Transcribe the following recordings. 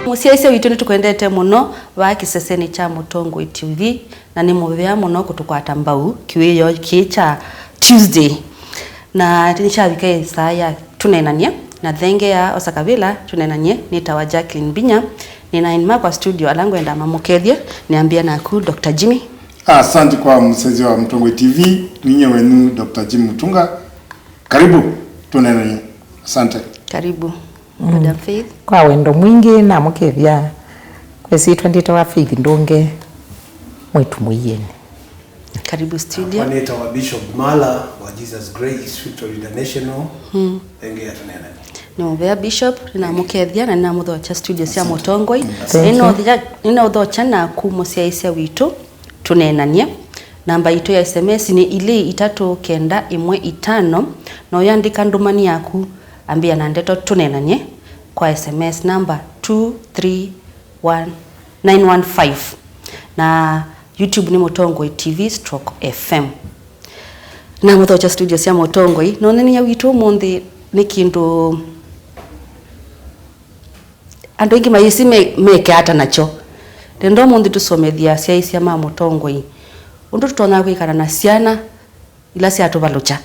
Musiaise witu ni tukwendete muno wa kiseseni cha Mutongoi TV na ni muvea muno kutukwata mbau kiwiyo kicha Tuesday na nishabika Isaya Tuneenanie na thenge ya Osakavila Tuneenanie nitawa Jacqueline Binya ninainma kwa studio alangu enda mamukethia niambia naku Dr. Jimmy. Asante kwa msaidizi wa Mutongoi TV ninyi wenu Dr. Jimmy Mutunga. Karibu Tuneenanie. Asante. Karibu. Madam Faith. Kwa wendo mwingi na mukethia kwesi 20 wa Faith ndonge mwetu muyeni. Karibu studio. Waneta wa Bishop Mala wa Jesus Grace Victory International. Thenge ya Tuneenanie. Niovea Bishop na mukethia na namuthocha studio cia Mutongoi. Ino thocha na kumusiaisia witu Tuneenanie. Namba itu ya SMS ni ile 3915 na uyandika ndumani yaku ambia na ndeto Tuneenanie kwa SMS number 231915 na YouTube ni Mutongoi TV/FM. Na muthocha studio cia Mutongoi no nenia witu mundi ni kindu andu ingi maisi meke hata nacho ndendo mundi tusomethia cia isia ma Mutongoi undu tutona kwikara na Syana ila cia tuvalucha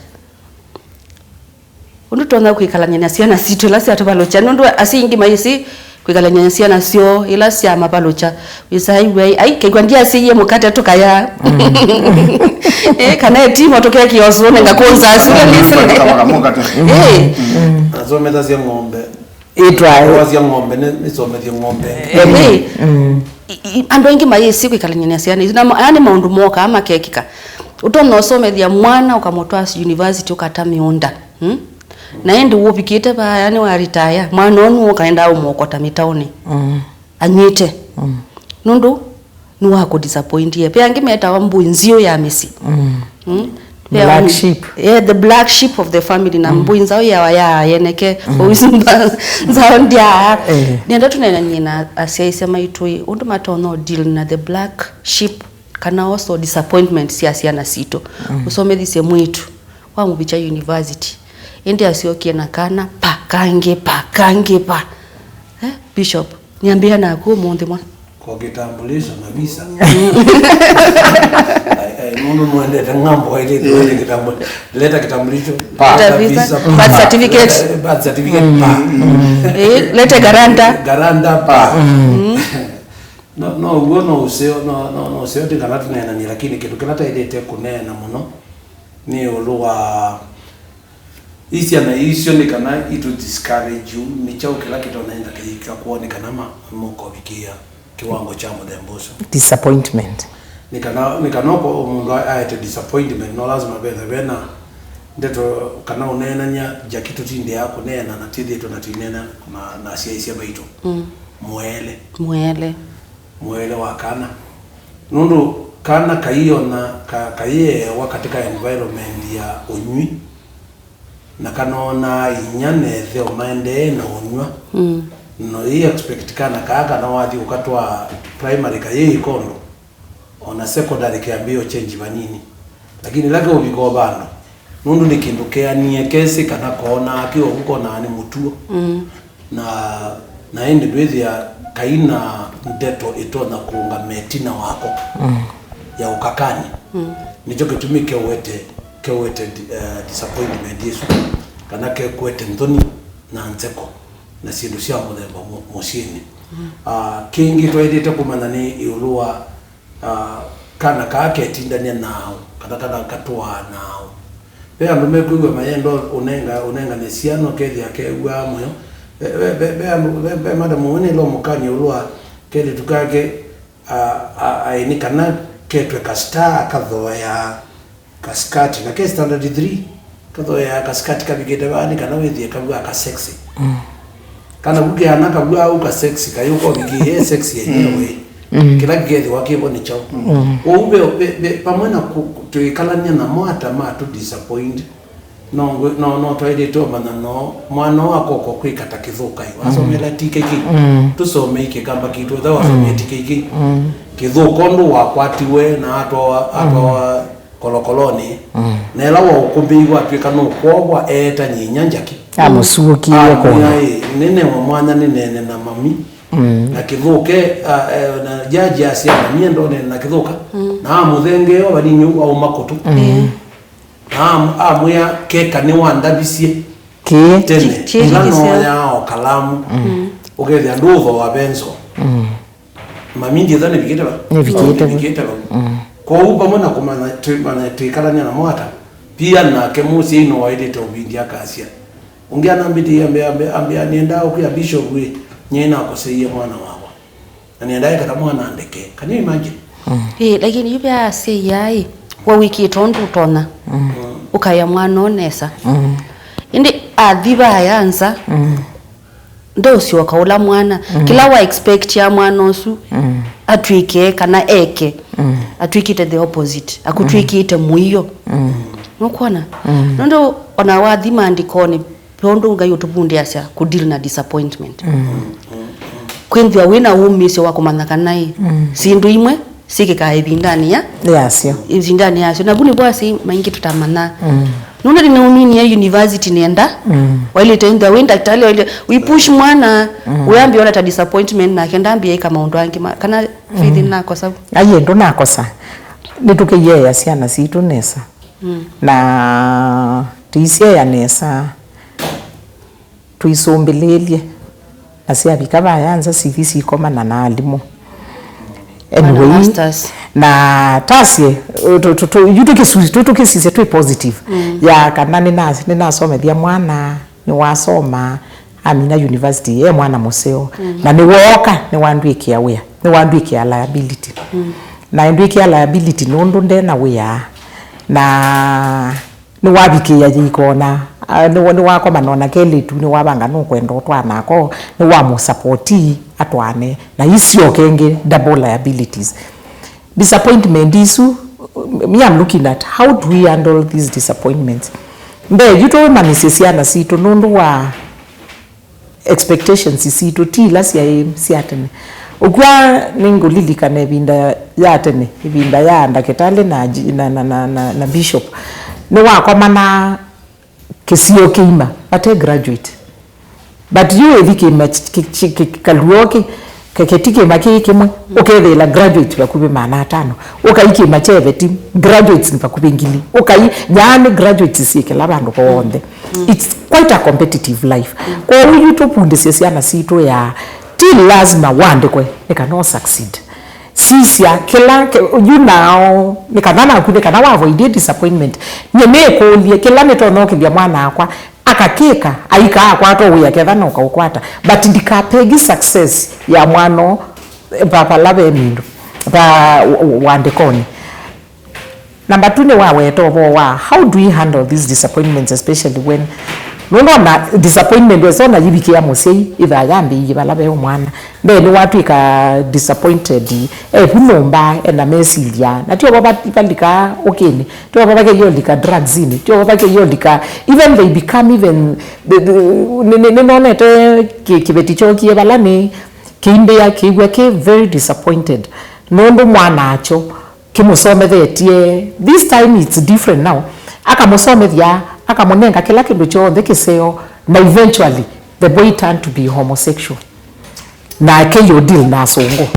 undu tutona kwikalanya na Syana situ ila cia tuvalucha nundu asingi maisi kwikalanya na Syana sio ila cia mapalucha wisaiwe ai kigwandia siye mukate tukaya kana etimo tokea kioso nenga konza asile azomeza cia ng'ombe itwa ng'ombe ni somethia ng'ombe andu ingi maisi kwikalanya na Syana yani maundu moka ama kekika utona osomethia mwana ukamutwa university ukata miunda na endi wopikite ba yani wa retire mwana onu ukaenda umokota mitaoni anyite nundu ni wako disappointie pe angi meta wambu nzio ya misi black sheep the black sheep of the family na mbu nzao ya yeneke oisimba nzao ndia nenda Tuneenanie na asiaise maitui undu matono deal na the black sheep kana also disappointment sia na sito usomethise mwitu wa mubicha university ende asiokie na kana pakange Bishop niambia na ku mundi mwa kwa kitambulisho na visa muno mwende ngambo ile ile kitambulisho leta kitambulisho visa birth certificate leta garanta no uono useo tikana Tuneenanie lakini kitu kinata ilete kunena muno ni uluwa isia na isio ni kana itu discourage you ni chao kila kitu naenda kika kuonekana moko bikia kiwango cha mdemboso disappointment ni kana ko mundu aite disappointment no lazima bena ndeto kana unenanya jakitu tindi yako nena na tindi yetu na tinena na isia baitu mwele wa kana nundu kana kaiyo na kaiye wakatika environment ya unywi na kanona inyane the omande na unywa no i expect kana kaka na wadi ukatwa primary kaye ikondo ona secondary kiambio change banini lakini lake ubiko bando nundu nikindukea nie kesi kana kona akiwa huko na ni mutuo na ende ndwethia kaina ndeto itona kuunga metina wako ya ukakani nicho kitumike wete disappointment yesu kana ke kwete ndoni na nzeko na sindu cia muthemba mucini kingi twendete kumana ni iulua kana kake tindania nao kana katwa nao pe andu mekuigwa mayendo unenga ni Syana kethi akegwa moyo be madam woni lo mukani ulua kedi tukake aini kana ketwe kasta kathoya kaskati na ke standard 3 kathoya kaskati kabigete bani kana wethie kabwa ka sexy kana buge anaka bwa au ka sexy kayuko bigie sexy yenyewe kila gethi wakibo ni chao ube pamwana tuikalania na mwata ma to disappoint no twaide to mana no mwana wako ko kwikata kithuka wasomela tikeki tusome iki kamba kitu thawa someti tikeki kithuko ndo wakwatiwe na atwa kolokoloni nela wa ukumbigwa twika no kwogwa eta nyinya njaki amusukiye ko nene wa mwana nene na mami na kithuke na jaji ya Syana niendo na kithuka na muthenge yo bali nyu au makoto na amya keka ni wandabisie tene ngano ya kalamu ogethia ndutho wa benzo mamindi thane bigete ba kwa uba mwana kumana tuikalania na mwata pia na kemusi ino waidete ubindia kasia ungiana mbiti ambia nienda ukuya bishop we nyena akoseiye mwana wawa na nienda kata mwana andeke can you imagine lakini yubya asiyai wa wiki tondu tona ukaya mwana onesa indi adhiba yanza ndo sio kaula mwana kila wa expect ya mwana osu atwike kana eke atwikite the opposite akutwikite muiyo nokwana ndo ona wa demand kone pondo ngayo tubundiasya ku deal na disappointment kwendwa wina umisi wako manakanayi sindu imwe sikika ibindani ya yasyo ibindani yasyo na buni bwasi maingi tutamana nuna ni umini ya university nenda wale tenda wenda tali wale we push mwana uambi ona ta disappointment na kenda ambia kama ndo angi kana feeling nako sababu aye ndo nako sa nituke ya Syana situ nesa na tuisia ya nesa tuisombilelie asia bikaba yanza sivisi koma na alimu anyway na tasie tutuke sisi tu positive ya kanani nina some dia mwana ni wasoma Amina University ye mwana museo na ni woka ni wandwiki ya wea ni wandwiki ya liability na ndwiki ya liability nondo ndena wea na ni wabiki ya jikona ni wako manona kele tu ni wabanga no kwendo twana ko ni wa mo supporti atwane na isio kenge double liabilities disappointment isu me I'm looking at how do we handle these disappointments mbe yuto manisisiana sito nondo wa expectations sito tila siatene ukwa ningulilika ne binda yatene binda ya ndaketale na bishop ni wako mana kisio kima ate graduate but you evike kaluoke kaketike make kimwe ukethe la graduate bakube mana 5 ukaike macheve team graduates ni bakube ngili ukai yani graduates sike labandu ko onde it's quite a competitive life kwa hiyo topunde Syana sito ya till lazima wande kwe no succeed sisia kila you know nikanana kude kana wa avoid disappointment nyeme ko lie kila netono kibya mwana akwa akakeka aika akwa to we akethana ukakwata but ndikapegi success ya mwano papa labe mindo ba wande koni number 2 ne wa weto wa how do we handle these disappointments especially when no na disappointment was on yibiki ya musei iba yambi yibalabe umwana be ni watu ika disappointed hunomba na mesilia na tio baba ipalika okeni tio baba ke yolika drugs ini tio baba ke yolika even they become even no nete kibeticho kiyebalani kimbe ya kiwe ke very disappointed nondo mwana acho kimusome thetie this time it's different now akamusome vya akamonenga kila kindu chothe kiseo na eventually the boy turned to be homosexual na keyo deal na songo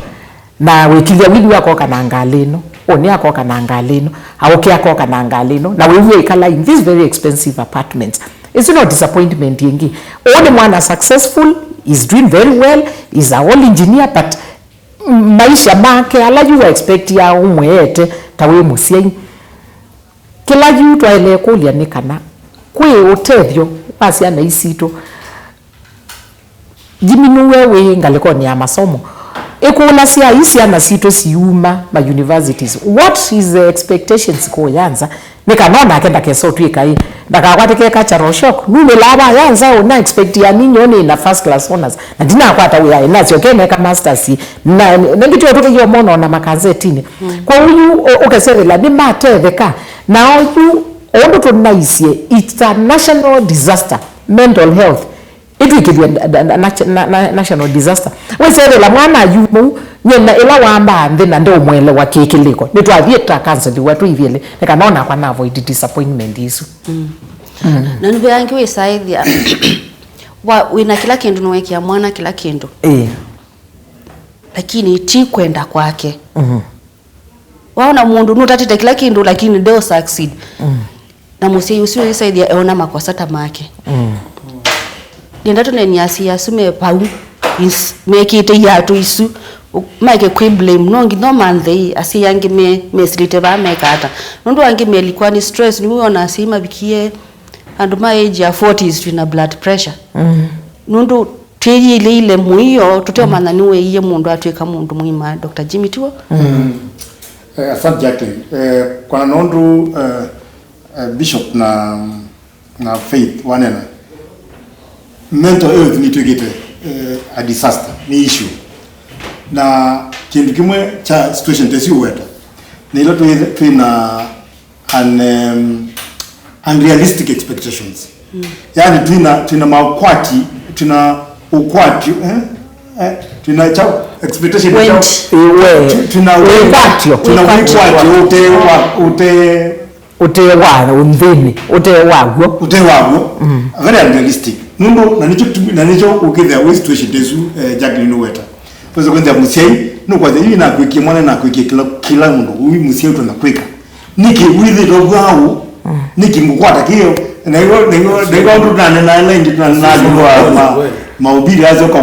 na wekilia wili wako kana ngaleno oni yako kana ngaleno awoke yako kana ngaleno na wewe ikala in this very expensive apartments it's not disappointment yengi one mwana successful is doing very well is a whole engineer but maisha make ala you expect ya umwete tawe musieni kila yu twaile kulia nikana kwe utethyo Syana isito jiminuwe we ngaleko ni amasomo ekula Syana sito siuma ma universities what is the expectations ko yanza nikanona akenda keso twikai ndakakwatike kacharo shock nune laba yanza una expect ya ninyo ni na first class honors na dina kwata we inazo kene ka masters na ngiti otoke yo mono na makanzetini kwa huyu ukasevela ni mateveka na huyu ondo to nice it's a national disaster mental health it will national disaster we say la mwana yumu nyena ela wamba ndena ndo mwele wa kekeliko nitwa vieta cancel watu ivile nikanaona kwa na avoid disappointment isu na nube yangi we saidia wa wina kila kindu nweki ya mwana kila kindu lakini ti kwenda kwake. Waona mundu nutatite kila kindu lakini deo succeed. Na musi usio isaidia eona makosa tamake. Nenda tuneniasi asume pau is make it ya to isu make kwi blame nongi no man they asi yangi me slite ba me kata ndo wangi me ilikuwa ni stress ni uona asima bikie and my age ya 40s tuna blood pressure ndo teyi ile muiyo tuteo manani we iye mundu atweka mundu muima Dr. Jimmy tuo asante Jacqueline kwa nondu Bishop na Faith wanena mental health ni twigite a disaster ni issue na kindu kimwe cha situation tesi weta ni ilo twina unrealistic expectations yani twina maukwati tuna ukwati tuna cha expectation tuna ukwati utewa undhini utewa very unrealistic nundo na nicho ukithia we situation tesu Jacqueline weta kwa sababu ndio musiai no kwa hiyo na kwiki mwana na kwiki kila mundu huyu musiai tu na kwika niki with rogo au niki mkwata kio na hiyo ndo na ile ndio na maubiri azo kwa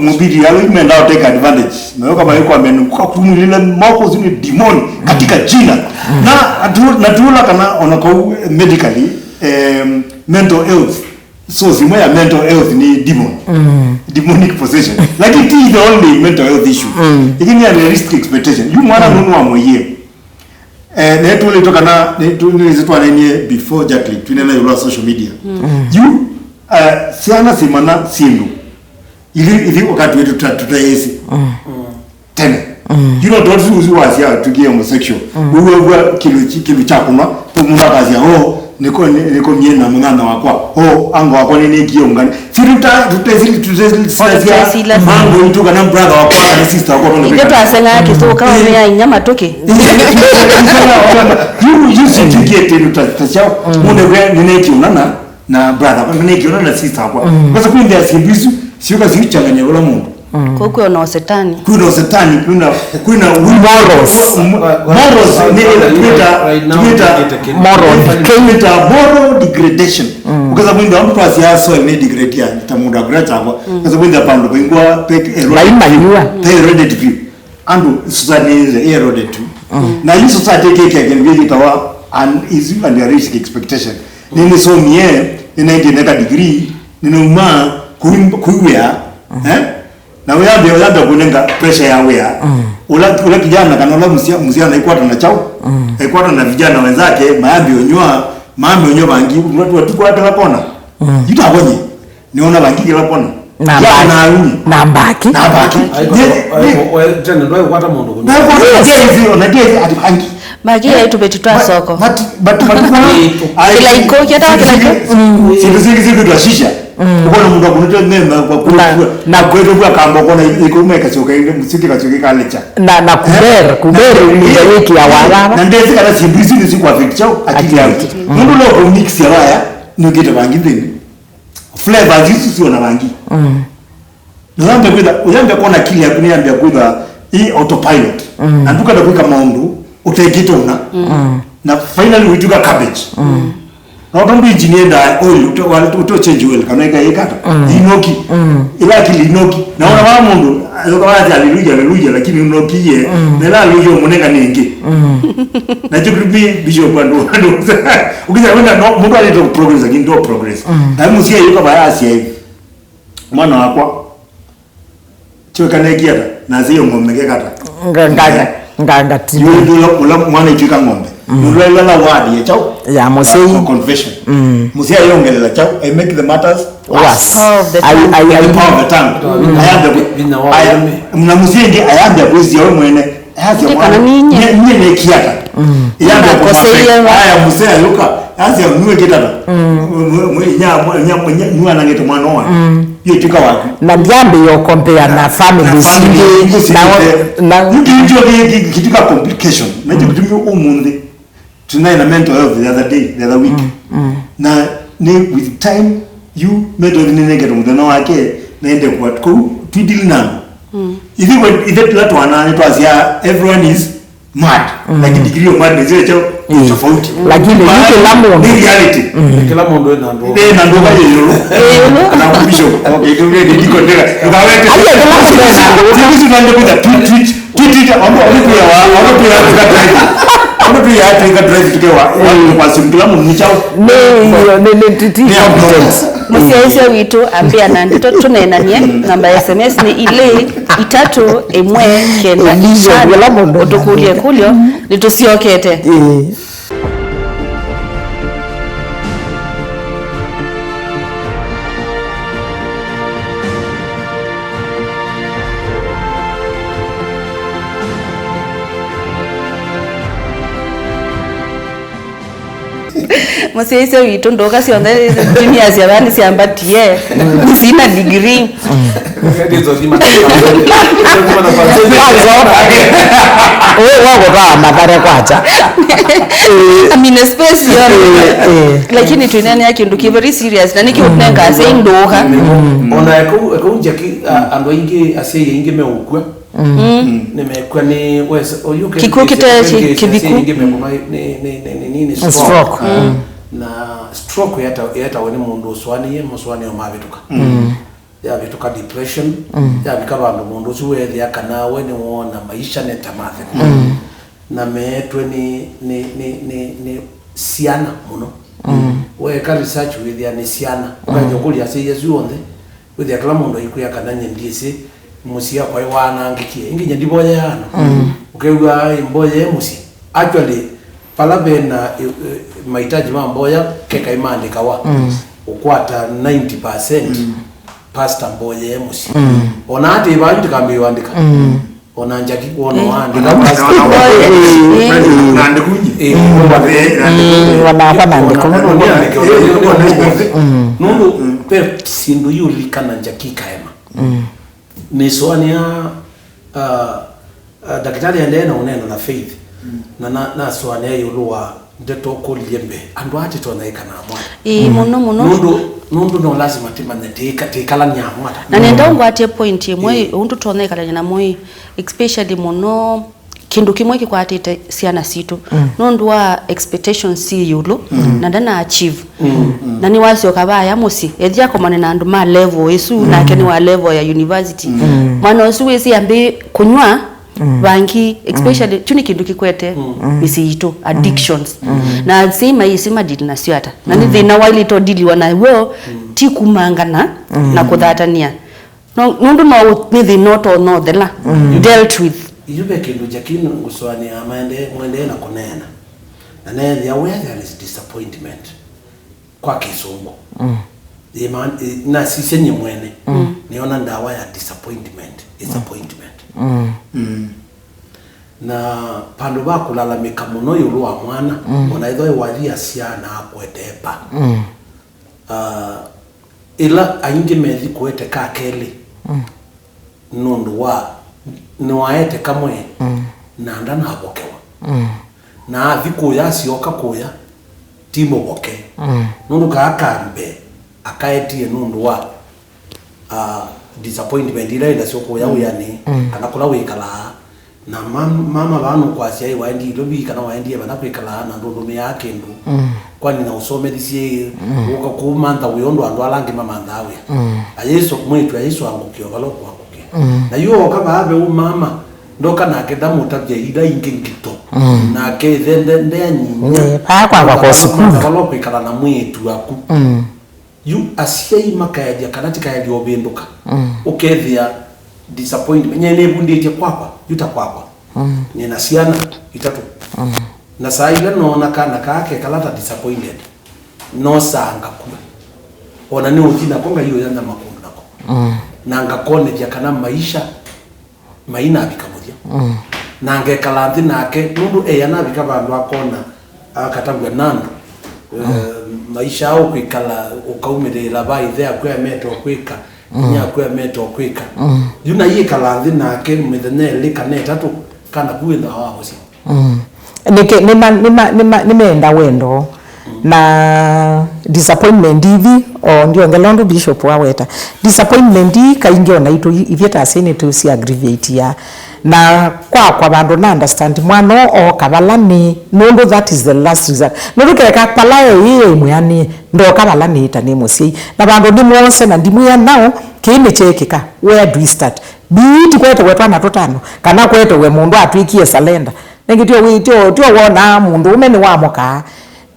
mubiri yalo imeenda take advantage na kama yuko amenuka kumulile moko zini demon katika jina na tuula kana onako medically mental health so zimo ya mental health ni demon demonic possession like it is the only mental health issue ikini ya realistic expectation you mwana nunu wa moye na tuule toka na nilizitwa nani before Jacqueline tunena yula social media you Syana simana sindu ili wakati wetu tutayesi tena you know don't use wasia to get homosexual wewe kilo chako na tumuna kazi niko miena mwana wako ango wako nini kiongani tutazili mango ituka na brother wako na sister wako ndio tuasenga yake so kama mea nyama toke you see to get into tutachao munde nini kiunana na brother nini kiunana na sister wako kwa sababu ndio simbisu sio kazi changanya wala mundu kwa na setani kuna morals moral degradation because when the emphasis ya so ni degrade ya tamuda gracha kwa because when the pando bingwa pek eroded view and society is eroded too na hii society can be tawa and is unrealistic expectation nini so mie ninaenda degree ninuma kuiwea na wewe kunenga pressure ya wewe ula kijana kana ula msia na ikwata na chao ikwata na vijana wenzake maambi onyo bangi watu kwa hata lapona yutabonye niona bangi kila lapona na mbaki wewe tena ndio kwata mundu na kwa hiyo ati bangi magi yetu betitwa soko but kila iko kiata kila siku tuashisha uko mundu akunote mema kwa na kwetu kwa kambo kona iko umeka choka ile msiki kachoka kalecha na kuber ni wiki ya wala na ndezi kana simbizi ni siku afiki chao akili yao mundu lo mix ya waya no geta bangi ndeni flavor hizi sio na bangi ndio uyambe kona akili yako ni ambia kuida hii autopilot na duka da kuika maundu utekitona na finally we took a cabbage na don't be engineer da oil uto change oil kana ikata inoki ila akili inoki naona mama mundu alikuwa haleluya lakini inoki ye na la haleluya moneka ningi na tukubi Bishop ndo ukiza wenda mundu alito progress lakini ndo progress na musia yuko bayasi hivi mwana wako chwe kana ikiata na zio ngombe kata nganga ti ula mwana ichika ngombe mulwela la wadi ya chao ya mosei confession musia yongelela chao I make the matters worse I power the tongue I am mna musia ngi ayambe kwezi yao mwene hasa mwana nye kiata yambe kwa haya musia yuka hasa mwe kitata nya nangeta mwana wa hiyo tika wapi na ndiambe yo compare na family singi na kitika complication na kitumio umundi tonight na mental health the other week na ni with time you mental health nene geto mudana wake naende kwa twidili na Hivi when ile platu anaitwa Asia everyone is mad. Like degree of madness is tofauti. Lakini kila mtu ni reality. Kila mtu ndo na ndo kaje yolo. Na kubisho. Okay, ndio ndio ndiko ndio. Tukawete. Sisi tunaenda kwa tweet mambo alipo ya wao pia Africa drive tukewa kwa simkila mu nichao Musiaise witu ambia na ndito tuneenanie namba ya SMS ni ile 3 kenda ishana otukulie kulyo litusiokete Musiaise witu ndoka sionde junior ziabani siambatie sina degree ndizo zima wako kwa madhara kwacha amine space yo lakini tunani yake nduki very serious na niki utenga say ndoka ona ko njaki ando ingi ase ingi meukwe nimekwa ni wesa oyuke kikukite kibiku ingi mekoma ni stroke na stroke yata wani mundu uswani ye muswani omabituka ya bituka depression ya bikaba ndo mundu suwe ya kana weni wona maisha netamathe na metwe ni Syana muno we ka research with ya ni Syana ukaje kuli ase yesu onde with ya kala mundu ikuya kana nyendise musia kwa iwana ngikie inginya ndiboya yana ukeuga imboye musi actually pala bena mahitaji mamboya keka imani kawa ukwata 90% pasta mboye musi ona ati bantu kambi andika ona njaki kuona andika pasta na ndikuji wanafanya ndiko nundu pe sindu yuli kana njaki kaema ni soania daktari ende na uneno na faith na soania yuluwa ndeto ko liembe andu ati tonaika na mwana nundu no lazima timane tekala nyamwa na nenda ngwatie point imwe undu tonaika na moi especially mono kindu kimwe kikwatite Syana situ nundu wa expectations si yulo na ndana achieve na ni wasio kabaya musi ethia komane na andu ma level isu na keni wa level ya university mwana usu wesi ambi kunywa bangi especially tuni kindu kikwete bisiito addictions na sima isima dili siata na ni thina wa ilito dili wana wo ti kumangana na kuthatania nundu no ni the not or no the dealt with yube kindu jakino nguswani amende mwende na kunena na there where there is disappointment kwa kisungu man na sisenye mwene niona ndawa ya disappointment na pandu bakulalamika muno yulu wa mwana ona itho iwathia Syana akwetepa ila aingi methi kwete ka keli nundu wa niwaete kamwe na ndana habokewa na thiku ya sioka kuya timo boke nundu kakambe akaetie nundu wa disappointment ila ila sio kuya uyani kana kula wikala na mama banu kwa sia waendi lobi kana waendi bana kwikala na ndu yake ndu kwani na usome disi uka kumanda uyondo andu alangi mama ndawe ayeso mwitu ayeso angukio baloko na yo kama abe mama ndoka na keda mutabye ida ingingito na ke ndende anyinya kwa kosikuru baloko ikala na mwitu aku yu asiai makaja kanatika ya liobenduka ukethia disappointment nyene bundite kwakwa yuta kwakwa nina Syana itatu na saa ile naona kana kake kalata disappointed no sanga kuma ona ni ukina konga hiyo yana makundu nako na ngakone vya kana maisha maina abikamudia na ngekalanthi nake nundu yana bikabandu akona akatangwa nando maisha au kwikala ukaumirira baithe akwa meto kwika nya kwa meto kwika yuna yikalanthi nake mithene kana tatu kana kuenda hawo si nimeenda wendo na disappointment hivi o ndio ngelondo bishop waweta disappointment kaingi ona itu ivyeta sene to si aggravate ya na kwa bandu na understand mwana o kabalani nondo that is the last result no rukeka palayo iye muyani ndo kabalani itane musi na bandu ndi mwose na ndimu ya nao kime chekeka where do we start biti kweto wetwana totano kana kweto we mundu atwikie salenda ngitio witio tio wona mundu umene wamoka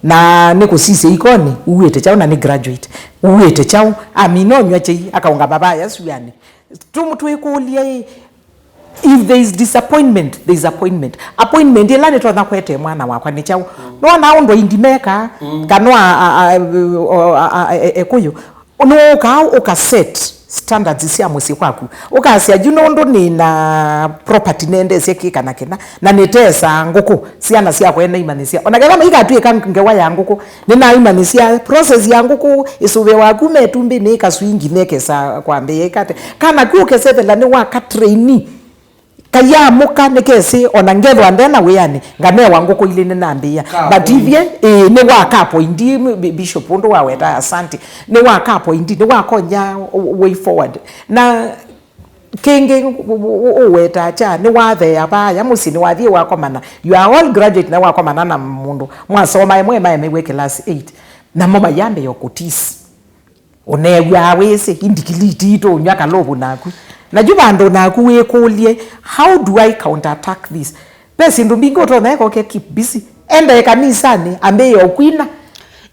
na nikusise ikoni uwete chao na ni graduate uwete chao amino nyache akaunga baba yasu yani tumtu ikulie if there is disappointment there is appointment elane twa nakwete mwana wakwa ni chao no na ndo indimeka kanwa ekuyo no ka ukaset standards cia musi kwaku ukasia juno ndo ni na property nende sekika na kena na netesa nguku ciana cia kwena imanisia ona kama igatwika ngewa ya nguku nina imanisia process ya nguku isuve waku metumbi ni kaswingi nekesa kwambe yekate kana kuke sevela ni waka trainee kaya muka nekesi ona ngethwa ndena weyani ngane wangu ko ile nambia but ivye ne waka point bishop ndo waweta asante ne waka point ne wakonya way forward na kenge weta cha ne wathe aba ya musini wathie wakomana you are all graduate na wakomana na mundu mwasoma mwema mewe class 8 na mama yambe yokutisi onewa wese indikiliti to nyaka lobu naku na jubando na kuwekulie how do I counter attack this besi ndumbingo to na ko keep busy enda kanisani ambe yokwina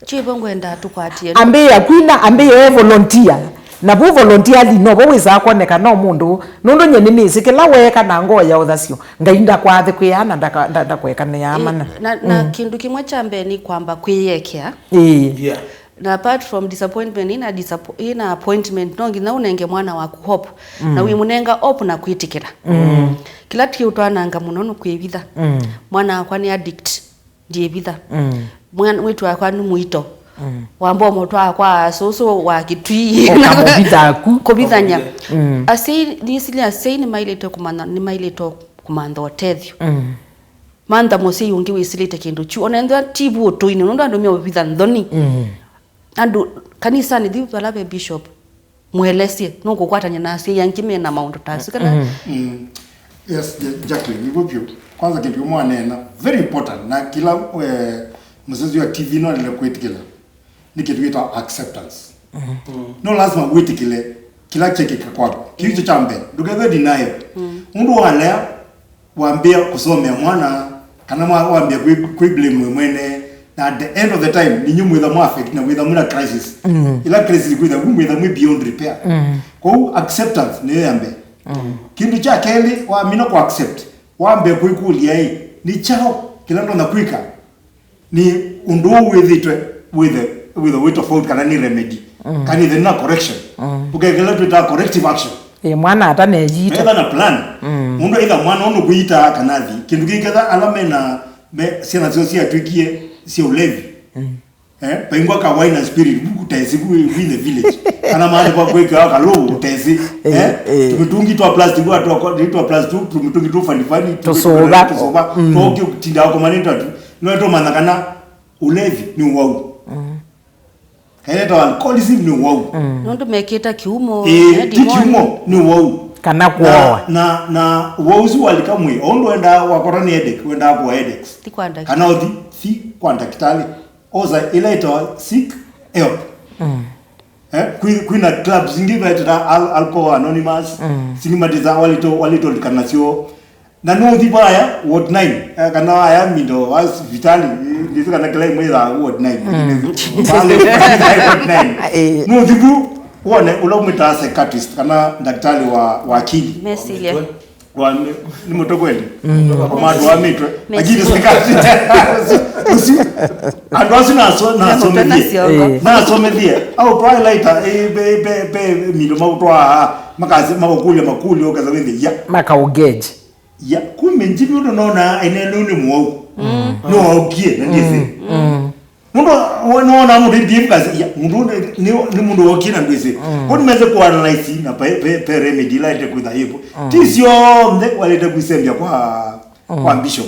chibongo enda tukwatie ambe yakwina ambe volunteer na bu volunteer li no bo weza koneka no mundu nundo nyene nisi kila weka na ngoya uthasio ngainda kwa the kuyana ndakweka ne yamana na kindu kimwe cha mbeni kwamba kwiyekea yeah. Na apart from disappointment ina appointment no ngina unenge mwana waku hope na wi munenga hope na kwitikira kila tiki utwananga munono kwibitha mwana akwa ni addict ndiye bitha mwana wetu akwa ni muito wambo moto akwa soso wa kitwi kobithanya asei nisili asei ni maileto kumanda otethio manda mosi yungi wisilite kindu chu onenda tibu otoine ndo ando myo bitha ndoni andu kanisa ni dhibu palabe bishop mwelesie nuko kwatanya nasi yankime na maundo tasikana yes Jacqueline nibopyo kwanza kitu mwana very important na kila mzazi wa TV no ile kwetikela ni kitu kita acceptance no lazima uitikile kila cheke kwako kitu cha mbe together deny mundu wale waambia kusomea mwana kana waambia ku blame mwene na at the end of the time ni nyumu with affect na with a crisis ila crisis with a beyond repair kwa acceptance ni yambe kindu cha keli wa mina ku accept waambe kuikulia hii ni chao kila ndo nakuika ni undu with the weight of fault kana ni remedy kana ni na correction ukegela tuta corrective action mwana hata nejita na plan mundu ida mwana ono kuita kanathi kindu kiketha alame na Syana zosia tuikie sio ulevi paingwa ka wine and spirit bukutezi ku in the village ana mahali kwa kuweka kalobo utezi tumitungi to plastic wa to plastic tumitungi to fani tosoba toki kutinda kwa maneno tu no to manakana ulevi ni wau hele to alcoholism ni wau ndo meketa kiumo kiumo ni wau kana kuoa na wauzu walikamwe ondo enda wakorani headache wenda hapo headaches tikwanda kana odi si kwanda kitali oza ile ito sick help kuna clubs zingiva ita alcohol anonymous sinimatiza walito kanasio na no dibaya ward 9 kana haya mindo was vitali ndizo kana kile mweza ward 9 ward 9 no dibu wone ulomita psychiatrist kana daktari wa akili mesilia wa ni motokweli kwa madu wa mitwe akili psychiatrist andosi na somedia au probably later be milo mautwa makazi makuli okaza wende ya makaugeje ya kumbe njibi unaona eneno ni mwau no aukie na ndizi mundu wanaona mundu ndiye kazi ya mundu ni mundu wakina ndwese kodi meze ku analyze na pe remedy laite ku dhaibu tisio mde walete kusembia kwa bishop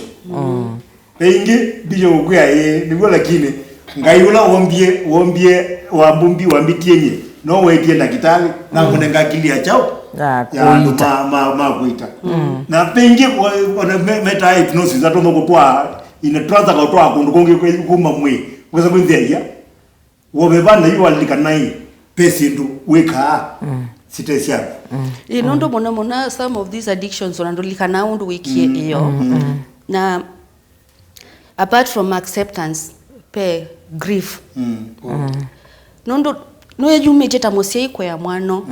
peingi bishop kwa ni wala kine ngaiyula wombie wambitienye no wetie na kitali na kunenga kilia chao ya ma kuita na pengi wana meta hypnosis atomo kutwa ina traza kutwa kundu konge kuma mwe kweza kwenzia wobebana yiwa likanai pesindu weka sitesia inondo mona some of these addictions onandolikana undu wiki iyo na apart from acceptance pe grief nondo no yumite tamusie kwa ya mwano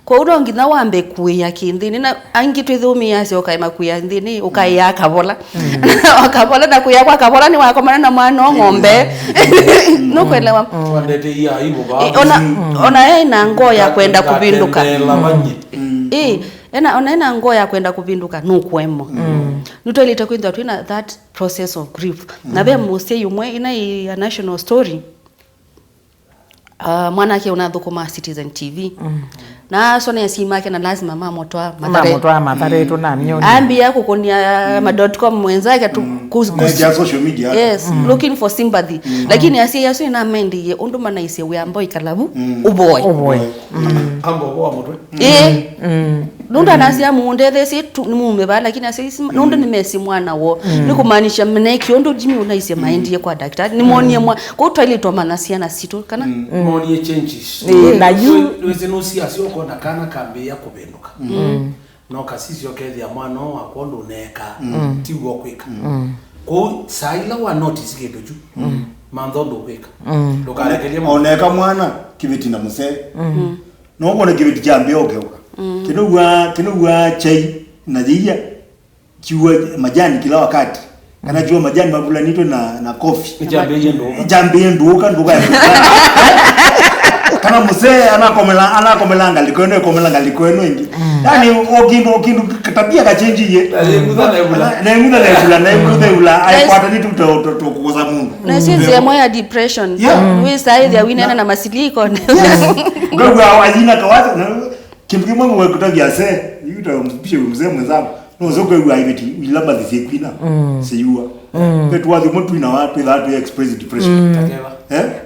kwa urongi na wambe kuya kindini na angi twithumi yase okaima kuya ndini ukaya kabola akabola na kuya kwa kabola ni wakomana na mwana ng'ombe no kwelewa ndete ya ibo ba ona ina ngo ya kwenda kubinduka ona ina ngo ya kwenda kubinduka no kwemo nutolita kwenda twina that process of grief na be musie yumwe ina a national story mwana yake unathukuma Citizen TV na sona ya simu yake na lazima mama toa madhare tu na mioni ambia kukonia .com mwenzake tu kuja social media yes looking for sympathy lakini asiye na mendi ye unduma na ise we amboy kalabu uboy ambo kwa motwe nunda nasia muunde thesi mume ba lakini asisi nunda nimesi mwana wo nikumaanisha mneki ondo jimi unaise maindi kwa daktari nimonie mwa kwa utwali to manasia na situ kana monie changes na you wezenusi asio kona kana kambe ya kubenduka no kasisi okethia mwana wa kondo neka tiwo kwika kwa saila wa notice kitu ju mandhondo kwika ndokarekelia oneka mwana kibiti na muse no bona kibiti jambe okeuka kinugwa chai na jia kiwa majani kila wakati kana jua majani mabula nito na coffee jambe nduka kana muse anakomelanga likoeno ingi yani okindu katabia ka change ye na ngudela aikwata ni tukukoza mungu na sinze moya depression we say they winena na masiliko ngwa ajina kawaza kimbi mungu wekutabia se yuta mpishe mzee mwenzangu no zoko gwa ibeti ilamba zikwina seyua petu wazi mtu ina watu that express depression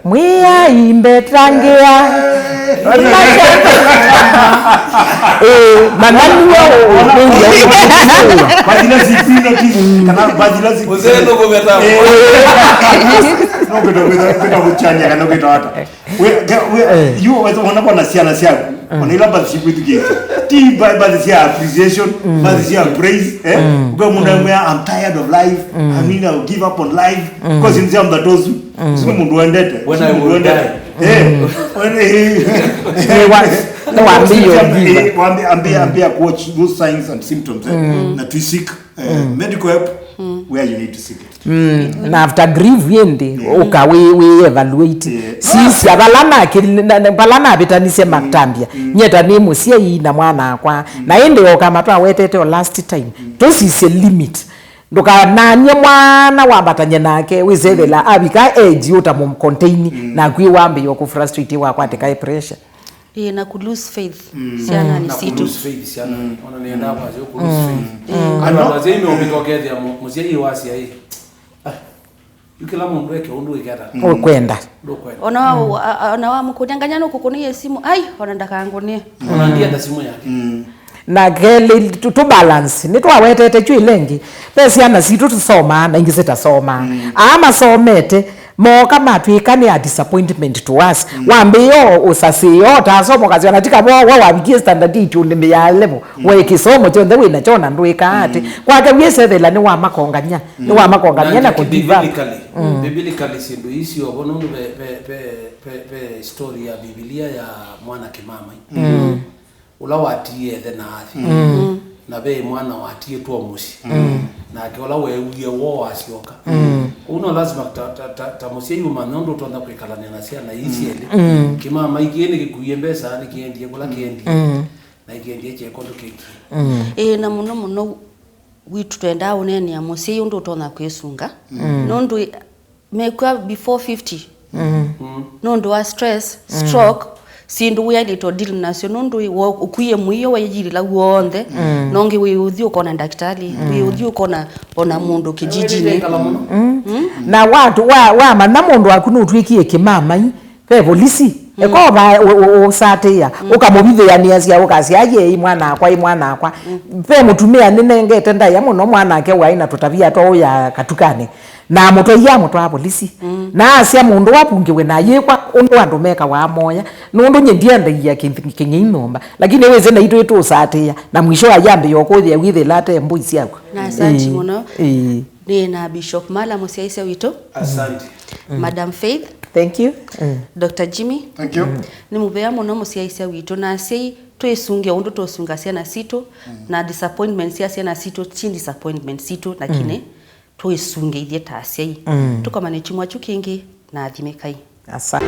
mwia imbetrangia mananiwa badila zikwina kana badila zikwina uzeno gometa no bedo kuchanya kana kwita hata you wana kwa Syana siaku wanailamba zikwita kitu ti by the appreciation by the praise uga munda I'm tired of life I mean I'll give up on life because in them that those sio mundu wendete when I will die ambia watch those signs and symptoms na to seek medical help where you need to seek it na after grief yende we evaluate sisi abalana betanise maktambia nyeta ni musie na mwana akwa na ende okamata wetete last time to is a limit ndoka nanye mwana wabatanye nake wizevela abika age utamum contain na kwiwambe yoku frustrate wakwate kai pressure na ku lose faith Syana ni situ lose faith Syana ona nienda kwa yo ku lose faith ana lazima umbitokea musie yiwasi ai yukila mundu weke undu ikata kwenda ona wa mukudanganya no kukunie simu ai ona ndakangunie ona ndia nda simu yake na gele to balance nitwawetete chwilengi Syana situ tusoma na ingise tasoma ama somete moka matwika ni a disappointment to us wambiyo usasiyo tasomo kazi wanatika wabikie standard itu ni ya level we kisomo chonde wina chona ndwika ati kwake wiesethela ni wa makonganya na kudiva biblically sindu isi obonundu be story ya Biblia ya mwana kimama ula watie the nathi na be mwana watie tu omusi na akiola wewe wo asioka uno lazima tamusie yuma nondo tonda kwikalania na Syana isiele kimama ikiene kikuyembesa ni kiendie kula kiendi na ikiendie chekondo kiki na muno witu twenda unene ya musie yundo tona kwesunga nondo mekwa before 50 nondo wa stress stroke sindu ya lito deal nacio nundu ukuye muiyo wa yiri la wonde nongi we uthi ukona daktari we uthi ukona ona mundu kijijini na watu wa mana mundu akunu utwikie kimamai pe polisi eko ba usatia ukamubithania cia ukasiaje mwana akwa pe mutumia ninengete ndaya muno mwana ake waina tutavia to ya katukane na moto ya moto wa polisi na asia mundu wapungiwe na yekwa undu andu meka wa moya nundu nyendienda ya kingi inomba lakini weze na itu usatia na mwisho ayambe yokuthia withe late mbuisi yako na asante muno ni na Bishop Mala musiaisa wito asante Madam Faith thank you Dr. Jimmy thank you ni muvea muno musiaisa wito na sei twesungia undu tosunga Syana sito na disappointment cia Syana sito chin disappointment sito lakini twesunge ithie ta ciai tukamane chimwa chukingi na thimekai asante